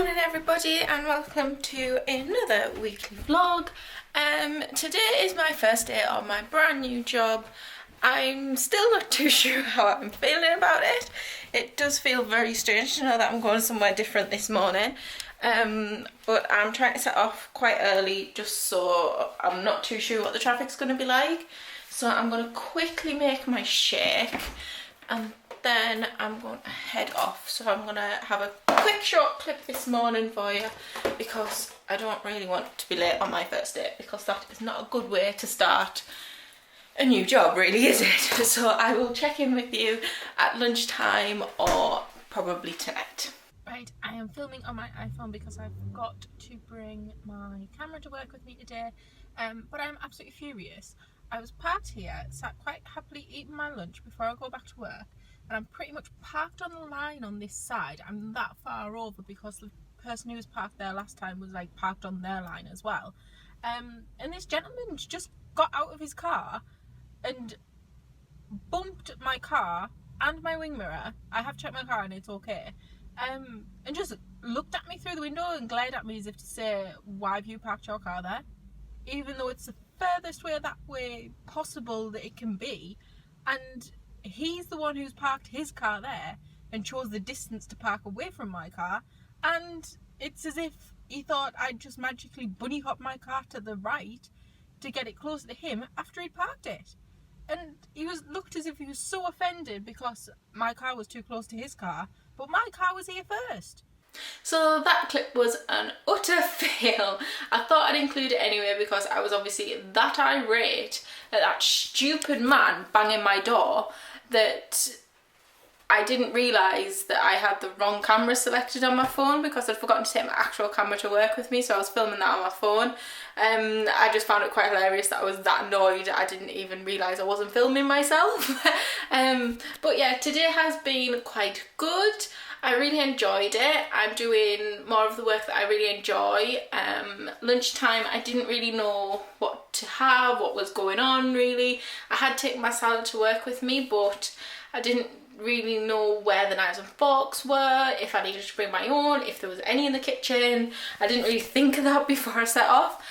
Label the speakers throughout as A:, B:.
A: morning everybody, and welcome to another weekly vlog. Today is my first day on my brand new job. I'm still not too sure how I'm feeling about it. It does feel very strange to know that I'm going somewhere different this morning. But I'm trying to set off quite early just so I'm not too sure what the traffic's going to be like. So I'm going to quickly make my shake and then I'm going to head off. So I'm going to have a quick short clip this morning for you because I don't really want to be late on my first day, because that is not a good way to start a new job, really, is it? So I will check in with you at lunchtime or probably tonight. Right, I am filming on my iPhone because I forgot to bring my camera to work with me today, but I'm absolutely furious. I was parked here, sat quite happily eating my lunch before I go back to work, and I'm pretty much parked on the line on this side. I'm that far over because the person who was parked there last time was like parked on their line as well. And this gentleman just got out of his car and bumped my car and my wing mirror. I have checked my car and it's okay. And just looked at me through the window and glared at me as if to say, why have you parked your car there? Even though it's the furthest way that way possible that it can be, and he's the one who's parked his car there and chose the distance to park away from my car, and it's as if he thought I'd just magically bunny hop my car to the right to get it closer to him after he'd parked it. And he looked as if he was so offended because my car was too close to his car, but my car was here first. So that clip was an utter fail. I thought I'd include it anyway because I was obviously that irate at that stupid man banging my door that I didn't realise that I had the wrong camera selected on my phone because I'd forgotten to take my actual camera to work with me, so I was filming that on my phone. I just found it quite hilarious that I was that annoyed I didn't even realise I wasn't filming myself. But yeah, today has been quite good. I really enjoyed it. I'm doing more of the work that I really enjoy. Lunchtime, I didn't really know what to have, what was going on really. I had taken my salad to work with me, but I didn't really know where the knives and forks were, if I needed to bring my own, if there was any in the kitchen. I didn't really think of that before I set off.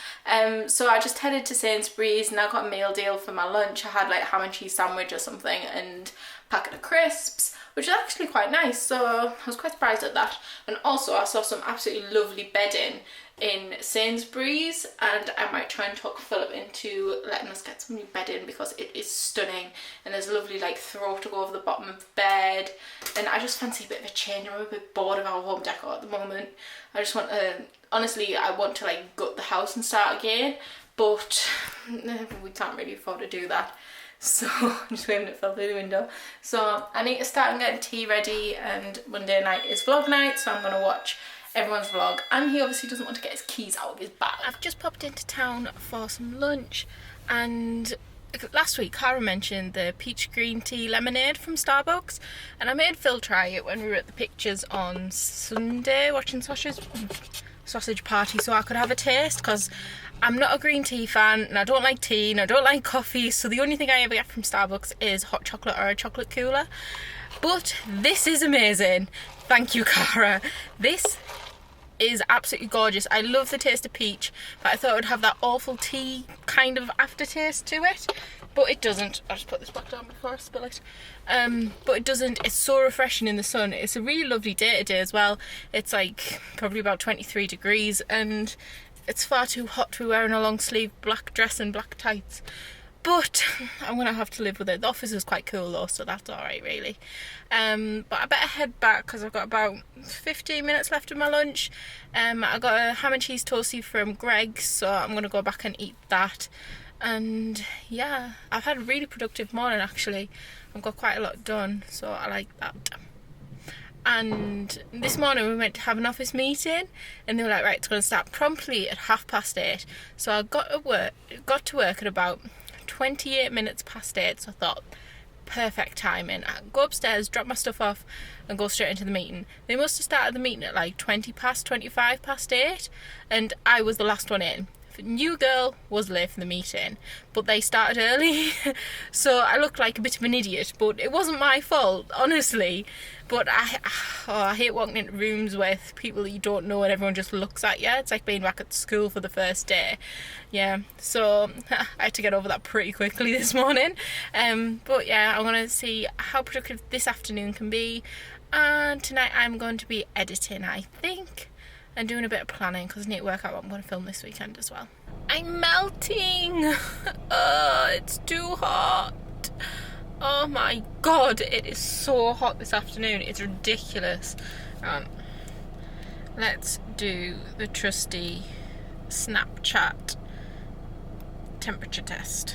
A: So I just headed to Sainsbury's and I got a meal deal for my lunch. I had like a ham and cheese sandwich or something and a packet of crisps, which is actually quite nice, so I was quite surprised at that. And also I saw some absolutely lovely bedding in Sainsbury's, and I might try and talk Philip into letting us get some new bedding because it is stunning, and there's a lovely like throw to go over the bottom of the bed, and I just fancy a bit of a change. I'm a bit bored of our home decor at the moment. I just want to, honestly, I want to like gut the house and start again, but we can't really afford to do that. So I'm just waving at Phil through the window. So I need to start and get tea ready, and Monday night is vlog night, so I'm going to watch everyone's vlog, and he obviously doesn't want to get his keys out of his bag. I've just popped into town for some lunch, and last week Cara mentioned the peach green tea lemonade from Starbucks, and I made Phil try it when we were at the pictures on Sunday watching Sausage Party so I could have a taste, because I'm not a green tea fan and I don't like tea and I don't like coffee, so the only thing I ever get from Starbucks is hot chocolate or a chocolate cooler. But this is amazing. Thank you, Cara. This is absolutely gorgeous. I love the taste of peach, but I thought it would have that awful tea kind of aftertaste to it, but it doesn't. I'll just put this back down before I spill it. But it doesn't. It's so refreshing in the sun. It's a really lovely day today as well. It's like probably about 23 degrees and it's far too hot to be wearing a long sleeve black dress and black tights, but I'm gonna have to live with it. The office is quite cool though, so that's alright really. But I better head back because I've got about 15 minutes left of my lunch. I got a ham and cheese toastie from Greg's, so I'm gonna go back and eat that. And yeah, I've had a really productive morning actually. I've got quite a lot done, so I like that. And this morning we went to have an office meeting, and they were like, right, it's going to start promptly at 8:30. So I got to work at about 28 minutes past 8. So I thought, perfect timing. I go upstairs, drop my stuff off, and go straight into the meeting. They must have started the meeting at like 25 past 8, and I was the last one in. new girl was late for the meeting, but they started early, so I looked like a bit of an idiot, but it wasn't my fault, honestly. But I hate walking into rooms with people that you don't know and everyone just looks at you. It's like being back at school for the first day. Yeah, so I had to get over that pretty quickly this morning. But yeah, I'm going to see how productive this afternoon can be. And tonight I'm going to be editing, I think, and doing a bit of planning because I need to work out what I'm going to film this weekend as well. I'm melting! Oh, it's too hot! Oh my god, it is so hot this afternoon, it's ridiculous. Let's do the trusty Snapchat temperature test.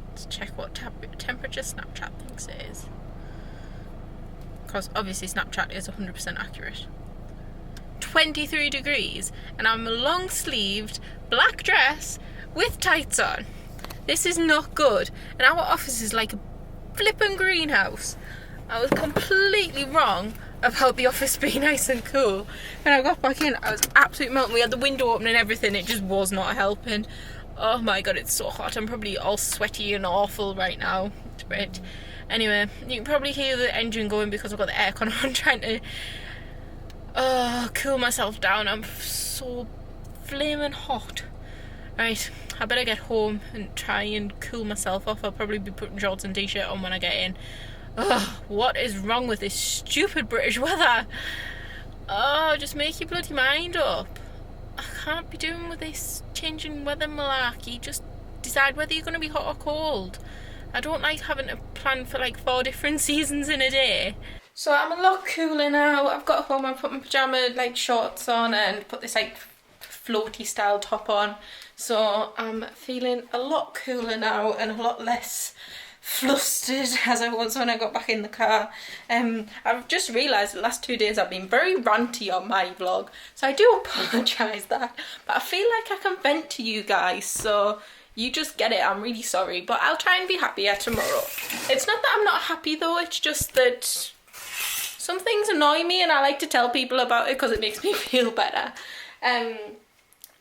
A: Let's check what temperature Snapchat thinks it is. Because obviously Snapchat is 100% accurate. 23 degrees, and I'm a long-sleeved black dress with tights on. This is not good, and our office is like a flippin' greenhouse. I was completely wrong about the office being nice and cool. When I got back in, I was absolutely melting. We had the window open and everything, it just was not helping. Oh my god, it's so hot. I'm probably all sweaty and awful right now. It's great. Anyway, you can probably hear the engine going because I've got the aircon on, trying to cool myself down. I'm so flaming hot. Right, I better get home and try and cool myself off. I'll probably be putting shorts and t-shirt on when I get in. What is wrong with this stupid British weather? Just make your bloody mind up. I can't be doing with this changing weather malarkey. Just decide whether you're going to be hot or cold. I don't like having to plan for like 4 different seasons in a day. So I'm a lot cooler now. I've got home and put my pyjama like shorts on and put this like floaty style top on. So I'm feeling a lot cooler now and a lot less flustered as I was when I got back in the car. I've just realised the last 2 days I've been very ranty on my vlog, so I do apologise that, but I feel like I can vent to you guys, so you just get it. I'm really sorry, but I'll try and be happier tomorrow. It's not that I'm not happy though, it's just that some things annoy me and I like to tell people about it because it makes me feel better.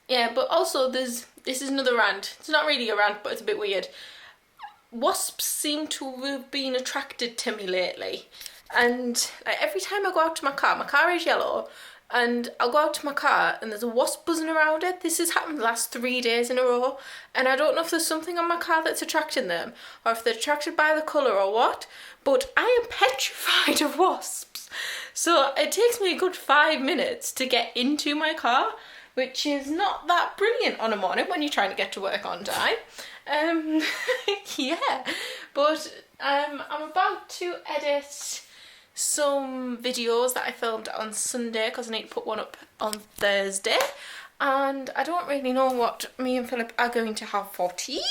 A: Yeah, but also this is another rant. It's not really a rant, but it's a bit weird. Wasps seem to have been attracted to me lately, and like, every time I go out to my car is yellow, and I'll go out to my car and there's a wasp buzzing around it. This has happened the last 3 days in a row, and I don't know if there's something on my car that's attracting them or if they're attracted by the colour or what, but I am petrified of wasps. So it takes me a good 5 minutes to get into my car, which is not that brilliant on a morning when you're trying to get to work on time. Yeah, but I'm about to edit some videos that I filmed on Sunday because I need to put one up on Thursday, and I don't really know what me and Philip are going to have for tea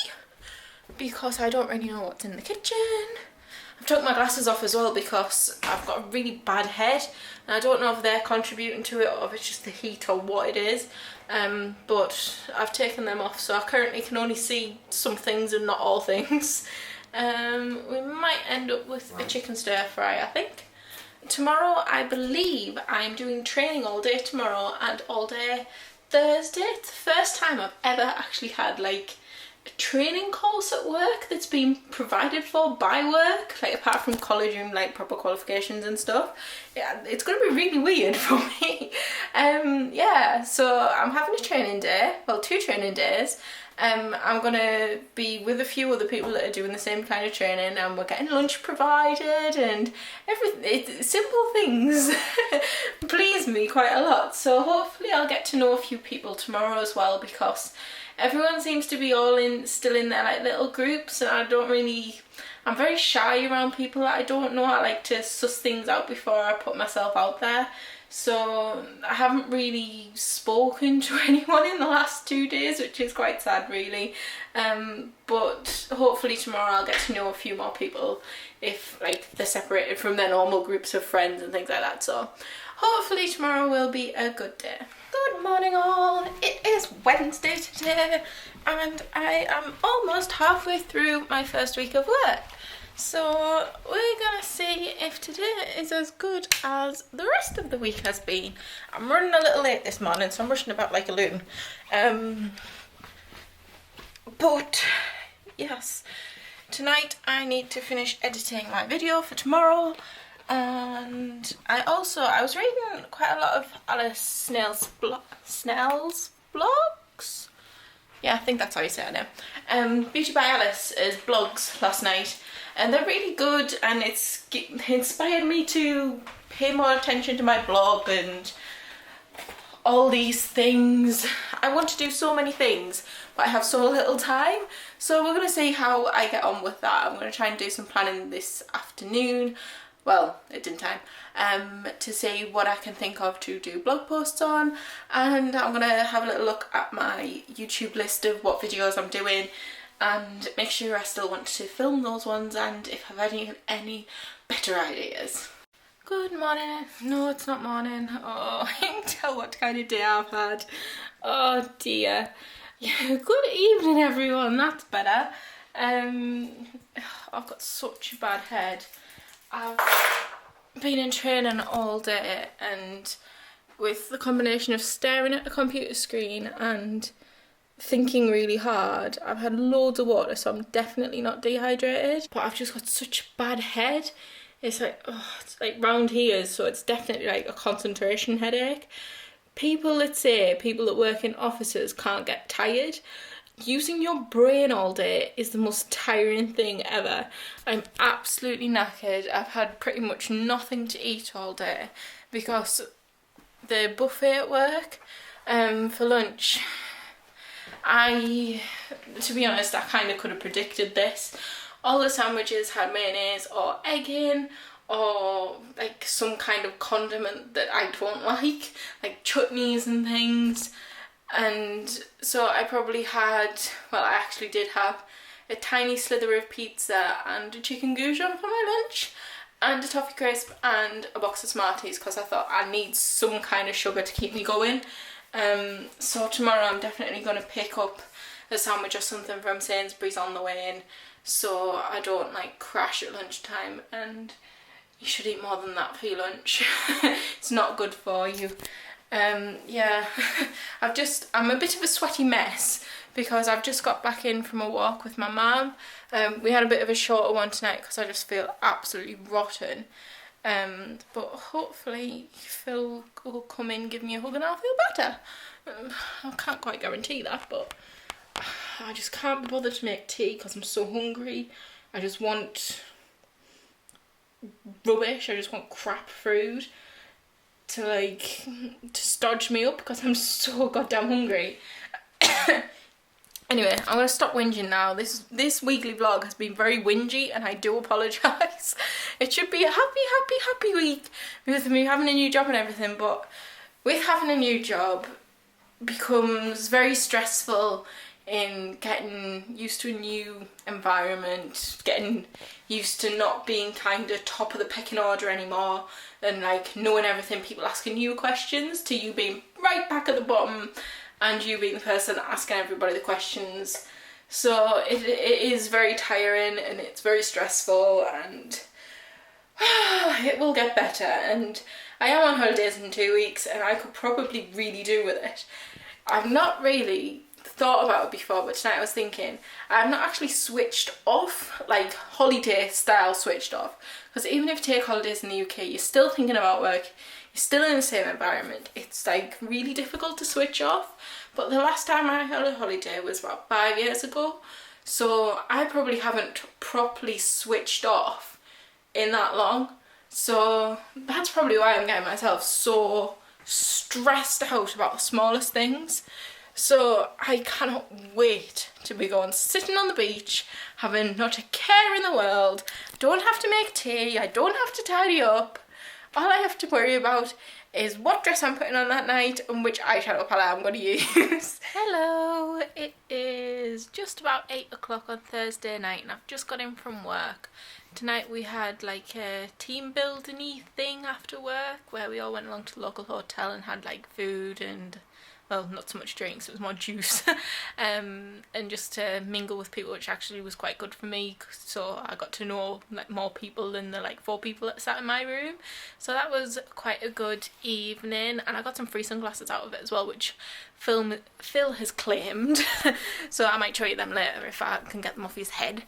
A: because I don't really know what's in the kitchen. I've took my glasses off as well because I've got a really bad head and I don't know if they're contributing to it or if it's just the heat or what it is, but I've taken them off, so I currently can only see some things and not all things. We might end up with a chicken stir fry, I think. Tomorrow I believe I'm doing training all day tomorrow and all day Thursday. It's the first time I've ever actually had like a training course at work that's been provided for by work, like apart from college and like proper qualifications and stuff. Yeah, it's gonna be really weird for me. Yeah, so I'm having a training day, well 2 training days. I'm gonna be with a few other people that are doing the same kind of training, and we're getting lunch provided and everything. Simple things please me quite a lot, so hopefully I'll get to know a few people tomorrow as well, because everyone seems to be still in their like little groups, and I'm very shy around people that I don't know. I like to suss things out before I put myself out there. So I haven't really spoken to anyone in the last 2 days, which is quite sad really. But hopefully tomorrow I'll get to know a few more people if like they're separated from their normal groups of friends and things like that. So hopefully tomorrow will be a good day. Good morning all, it is Wednesday today and I am almost halfway through my first week of work. So we're gonna see if today is as good as the rest of the week has been. I'm running a little late this morning, so I'm rushing about like a loon. But yes, tonight I need to finish editing my video for tomorrow, and I was reading quite a lot of Alice Snell's blogs. Yeah, I think that's how you say it now. Beauty by Alice's blogs last night, and they're really good, and it's inspired me to pay more attention to my blog and all these things. I want to do so many things, but I have so little time. So we're going to see how I get on with that. I'm going to try and do some planning this afternoon, well, at dinner time, to see what I can think of to do blog posts on. And I'm going to have a little look at my YouTube list of what videos I'm doing and make sure I still want to film those ones and if I have any better ideas. Good morning. No, it's not morning. Oh, I can tell what kind of day I've had. Oh dear. Yeah, good evening everyone, that's better. I've got such a bad head. I've been in training all day, and with the combination of staring at the computer screen and thinking really hard, I've had loads of water, so I'm definitely not dehydrated, but I've just got such a bad head. It's like, oh, it's like round here, so it's definitely like a concentration headache. People that work in offices can't get tired. Using your brain all day is the most tiring thing ever. I'm absolutely knackered. I've had pretty much nothing to eat all day because the buffet at work for lunch, to be honest, I kind of could have predicted this. All the sandwiches had mayonnaise or egg in, or like some kind of condiment that I don't like chutneys and things. And so I probably had, well, I actually did have a tiny slither of pizza and a chicken goujon for my lunch, and a toffee crisp and a box of Smarties, because I thought I need some kind of sugar to keep me going. So tomorrow I'm definitely going to pick up a sandwich or something from Sainsbury's on the way in, so I don't like crash at lunchtime. And you should eat more than that for your lunch. It's not good for you. Yeah, I'm a bit of a sweaty mess because I've just got back in from a walk with my mum. We had a bit of a shorter one tonight because I just feel absolutely rotten. But hopefully Phil will come in, give me a hug, and I'll feel better. I can't quite guarantee that, but I just can't be bothered to make tea because I'm so hungry. I just want rubbish. I just want crap food to stodge me up because I'm so goddamn hungry. Anyway, I'm gonna stop whinging now. This weekly vlog has been very whingy, and I do apologise. It should be a happy week because of me having a new job and everything, but with having a new job becomes very stressful in getting used to a new environment, getting used to not being kind of top of the pecking order anymore, and like knowing everything, people asking you questions, to you being right back at the bottom and you being the person asking everybody the questions. So it is very tiring and it's very stressful, and it will get better. And I am on holidays in 2 weeks and I could probably really do with it. I've not really thought about it before, but tonight I was thinking I've not actually switched off, like holiday style switched off, because even if you take holidays in the UK, you're still thinking about work, you're still in the same environment. It's like really difficult to switch off. But the last time I had a holiday was about 5 years ago, so I probably haven't properly switched off in that long. So that's probably why I'm getting myself so stressed out about the smallest things. So I cannot wait to be going sitting on the beach, having not a care in the world. Don't have to make tea, I don't have to tidy up. All I have to worry about is what dress I'm putting on that night and which eyeshadow palette I'm going to use. Hello, it is just about 8 o'clock on Thursday night and I've just got in from work. Tonight we had like a team building-y thing after work where we all went along to the local hotel and had like food and well, not so much drinks, it was more juice, and just to mingle with people, which actually was quite good for me. So I got to know like more people than the like 4 people that sat in my room. So that was quite a good evening, and I got some free sunglasses out of it as well, which Phil has claimed. So I might show you them later if I can get them off his head.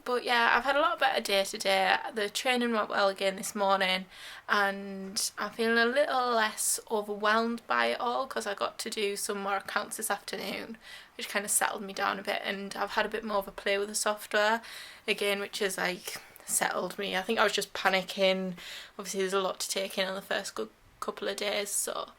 A: But yeah, I've had a lot better day today. The training went well again this morning, and I'm feeling a little less overwhelmed by it all because I got to do some more accounts this afternoon, which kind of settled me down a bit, and I've had a bit more of a play with the software again, which has like settled me. I think I was just panicking. Obviously there's a lot to take in on the first good couple of days, so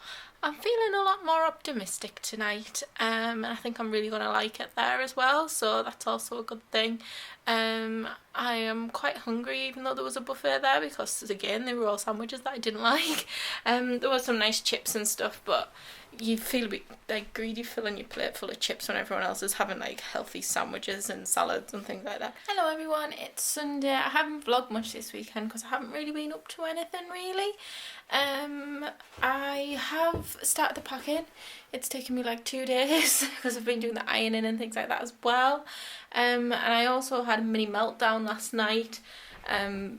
A: I'm feeling a lot more optimistic tonight, and I think I'm really going to like it there as well, so that's also a good thing. I am quite hungry even though there was a buffet there, because again they were all sandwiches that I didn't like. There was some nice chips and stuff, but you feel a bit like greedy filling your plate full of chips when everyone else is having like healthy sandwiches and salads and things like that. Hello everyone, it's Sunday. I haven't vlogged much this weekend because I haven't really been up to anything really. I have started the packing. It's taken me like 2 days because I've been doing the ironing and things like that as well. And I also had a mini meltdown last night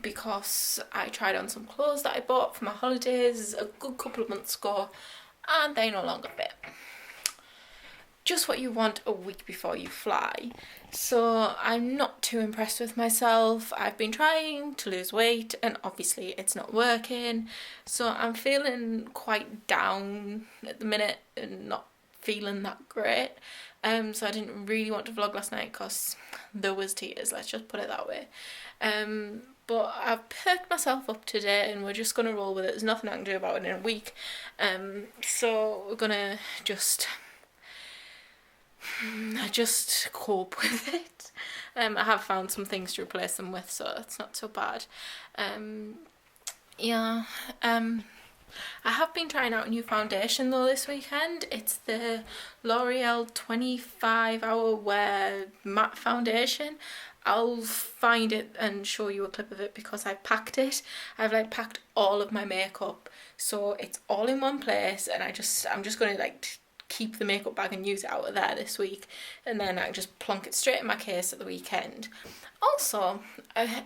A: because I tried on some clothes that I bought for my holidays a good couple of months ago, and they no longer fit. Just what you want a week before you fly. So I'm not too impressed with myself. I've been trying to lose weight and obviously it's not working. So I'm feeling quite down at the minute and not feeling that great. So I didn't really want to vlog last night because there was tears, let's just put it that way. But I've perked myself up today and we're just going to roll with it. There's nothing I can do about it in a week. So we're going to just cope with it. I have found some things to replace them with, so it's not so bad. I have been trying out a new foundation though this weekend. It's the L'Oreal 25-hour wear matte foundation. I'll find it and show you a clip of it because I've packed it. I've like packed all of my makeup, so it's all in one place, and I'm just going to like keep the makeup bag and use it out of there this week, and then I just plonk it straight in my case at the weekend. Also,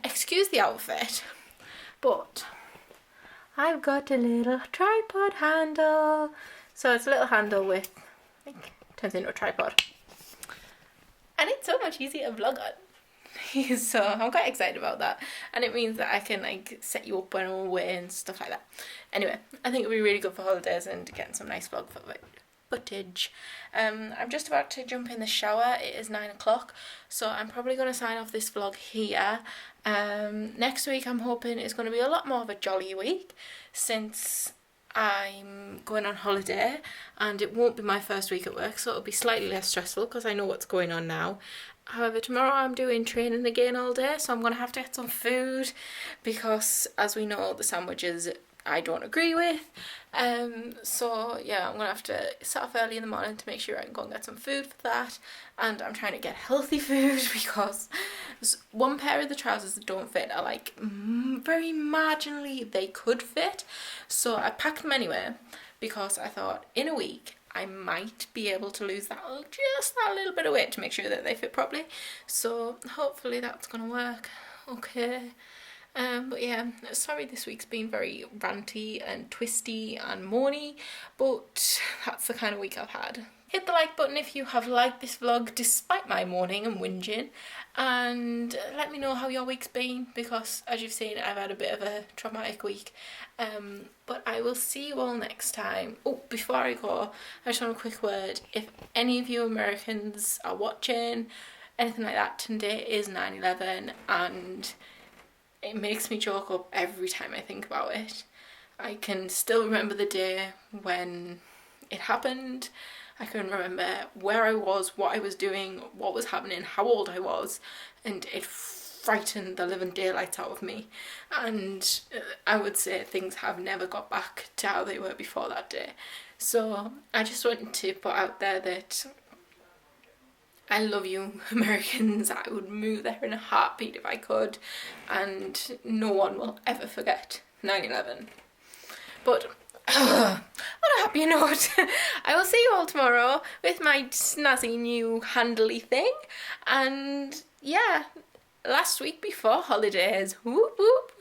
A: excuse the outfit, but I've got a little tripod handle. So it's a little handle with, like, turns into a tripod, and it's so much easier to vlog on. So I'm quite excited about that, and it means that I can like set you up when I'm away and stuff like that. Anyway, I think it'll be really good for holidays and getting some nice vlog footage. I'm just about to jump in the shower. It is 9 o'clock, so I'm probably going to sign off this vlog here. Next week I'm hoping it's going to be a lot more of a jolly week since I'm going on holiday, and it won't be my first week at work, so it'll be slightly less stressful because I know what's going on now. However, tomorrow I'm doing training again all day, so I'm going to have to get some food because, as we know, the sandwiches I don't agree with. So yeah, I'm going to have to set off early in the morning to make sure I can go and get some food for that. And I'm trying to get healthy food because one pair of the trousers that don't fit are like very marginally they could fit. So I packed them anyway because I thought in a week I might be able to lose just that little bit of weight to make sure that they fit properly. So hopefully that's going to work okay. But yeah, sorry this week's been very ranty and twisty and moany, but that's the kind of week I've had. Hit the like button if you have liked this vlog despite my moaning and whinging, and let me know how your week's been because as you've seen I've had a bit of a traumatic week. But I will see you all next time. Oh, before I go, I just want a quick word. If any of you Americans are watching, anything like that, today is 9/11 and it makes me choke up every time I think about it. I can still remember the day when it happened. I can remember where I was, what I was doing, what was happening, how old I was, and it frightened the living daylights out of me. And I would say things have never got back to how they were before that day. So I just wanted to put out there that I love you, Americans. I would move there in a heartbeat if I could, and no one will ever forget 9/11. But on a happy happier note. I will see you all tomorrow with my snazzy new handly thing. And yeah, last week before holidays. Whoop whoop.